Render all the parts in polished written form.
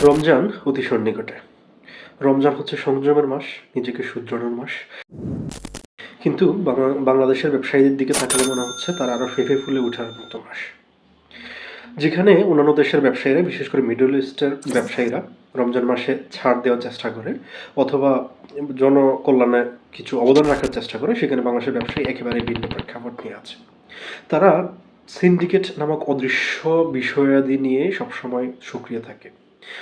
রমজান অতি সন্নিকটে। রমজান হচ্ছে সংযমের মাস, নিজেকে শুধরানোর মাস। কিন্তু বাংলাদেশের ব্যবসায়ীদের দিকে তাকালে মনে হচ্ছে তারা আরও ফেঁপে ফুলে ওঠার মতো মাস। যেখানে অন্যান্য দেশের ব্যবসায়ীরা, বিশেষ করে মিডল ইস্টের ব্যবসায়ীরা রমজান মাসে ছাড় দেওয়ার চেষ্টা করে অথবা জনকল্যাণে কিছু অবদান রাখার চেষ্টা করে, সেখানে বাংলাদেশের ব্যবসায়ী একেবারে ভিন্ন প্রেক্ষাপট নিয়ে আছে। তারা সিন্ডিকেট নামক অদৃশ্য বিষয়াদি নিয়ে সবসময় সক্রিয় থাকে,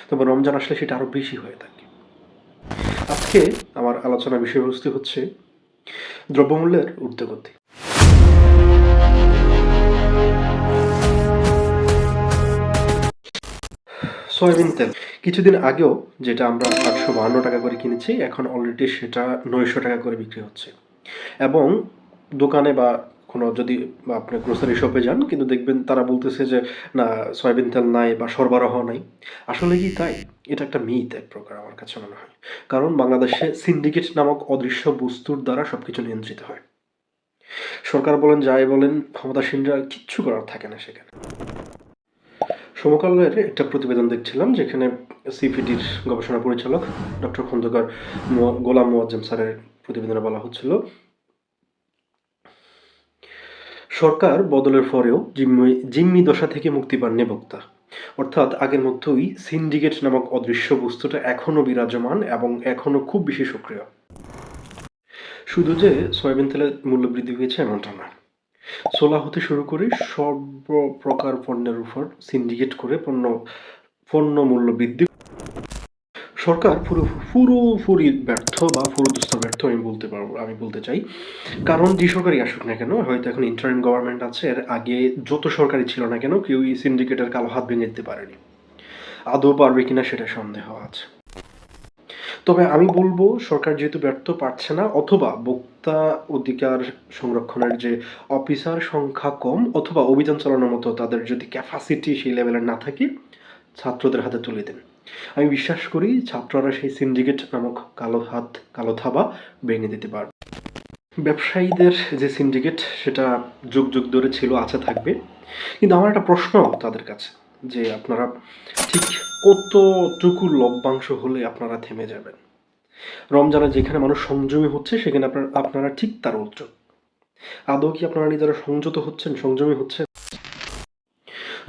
তবে রমজান আসলে সেটা আরও বেশি হয়ে থাকে। আজকে আমার আলোচনার বিষয়বস্তু হচ্ছে দ্রব্যমূল্যের ঊর্ধ্বগতি। সয়াবিন তেল কিছুদিন আগেও যেটা আমরা 852 টাকা করে কিনেছি, এখন অলরেডি সেটা 900 টাকা করে বিক্রি হচ্ছে। এবং দোকানে বা কোনো যদি আপনি গ্রোসারি শপে যান, কিন্তু দেখবেন তারা বলতেছে যে না, সয়াবিন তেল নাই বা সরবরাহ নাই। আসলে কি তাই? এটা একটা মিথ এক প্রকার, আমার কাছে মনে হয়। কারণ বাংলাদেশে সিন্ডিকেট নামক অদৃশ্য বস্তুর দ্বারা সবকিছু নিয়ন্ত্রিত হয়। সরকার বলেন, যাই বলেন, ক্ষমতাসীনরা কিচ্ছু করার থাকে না সেখানে। সমকালের একটা প্রতিবেদন দেখছিলাম, যেখানে সিপিডির গবেষণা পরিচালক ডক্টর খন্দকার গোলাম মোয়াজ্জেম স্যারের প্রতিবেদনে বলা হচ্ছিল, সরকার বদলের পরেও জিম্মি দশা থেকে মুক্তি পান নিয়োক্তা। অর্থাৎ আগের মতোই সিন্ডিকেট নামক অদৃশ্য বস্তুটা এখনও বিরাজমান এবং এখনও খুব বেশি সক্রিয়। শুধু যে সয়াবিন তেলের মূল্য বৃদ্ধি হয়েছে এমনটা না, ছোলা হতে শুরু করে সর্বপ্রকার পণ্যের উপর সিন্ডিকেট করে পণ্য মূল্য বৃদ্ধি। সরকার পুরোপুরি ব্যর্থ বা পুরোদস্ত ব্যর্থ আমি বলতে চাই। কারণ যে সরকারই আসুক না কেন, হয়তো এখন ইন্টারিম গভর্নমেন্ট আছে, এর আগে যত সরকারই ছিল না কেন, কেউ এই সিন্ডিকেটের কালো হাত ভেঙে দিতে পারেনি। আদৌ পারবে কিনা সেটা সন্দেহ আছে। তবে আমি বলবো, সরকার যেহেতু ব্যর্থ, পারছে না, অথবা ভোক্তা অধিকার সংরক্ষণের যে অফিসার সংখ্যা কম, অথবা অভিযান চালানোর মতো তাদের যদি ক্যাপাসিটি সেই লেভেলের না থাকে, ছাত্রদের হাতে তুলে দেন। আমি বিশ্বাস করি ছাত্ররা সেই সিন্ডিকেট নামক কালো থাবা ভেঙে দিতে পারবে। ব্যবসায়ীদের যে সিন্ডিকেট, সেটা যুগ যুগ ধরে ছিল, আছে, থাকবে। কিন্তু আমার একটা প্রশ্ন তাদের কাছে, যে আপনারা ঠিক কতটুকু লভ্যাংশ হলে আপনারা থেমে যাবেন? রমজানে যেখানে মানুষ সংযমী হচ্ছে, সেখানে আপনারা ঠিক তার উল্টো। আদৌ কি আপনারা নিজেরা সংযমী হচ্ছেন?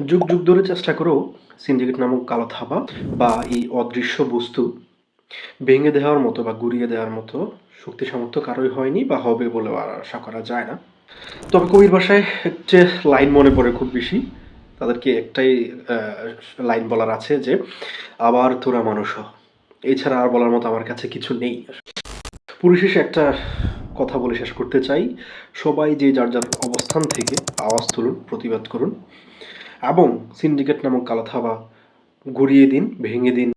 যুগ যুগ ধরে চেষ্টা করেও সিন্ডিকেট নামক কালো থাবা বা এই অদৃশ্য বস্তু ভেঙে দেওয়ার মতো বা গুঁড়িয়ে দেওয়ার মতো শক্তি সামর্থ্য কারোই হয়নি বা হবে বলে আশা করা যায় না। তবে কবির ভাষায় একটি লাইন মনে পড়ে খুব বেশি। তাদেরকে একটাই লাইন বলার আছে, যে আবার তোরা মানুষ হ। এছাড়া আর বলার মতো আমার কাছে কিছু নেই। পরিশেষে একটা কথা বলে শেষ করতে চাই, সবাই যে যার যার অবস্থান থেকে আওয়াজ তুলুন, প্রতিবাদ করুন এবং সিন্ডিকেট নামক কালো থাবা গুঁড়িয়ে দিন, ভেঙে দিন।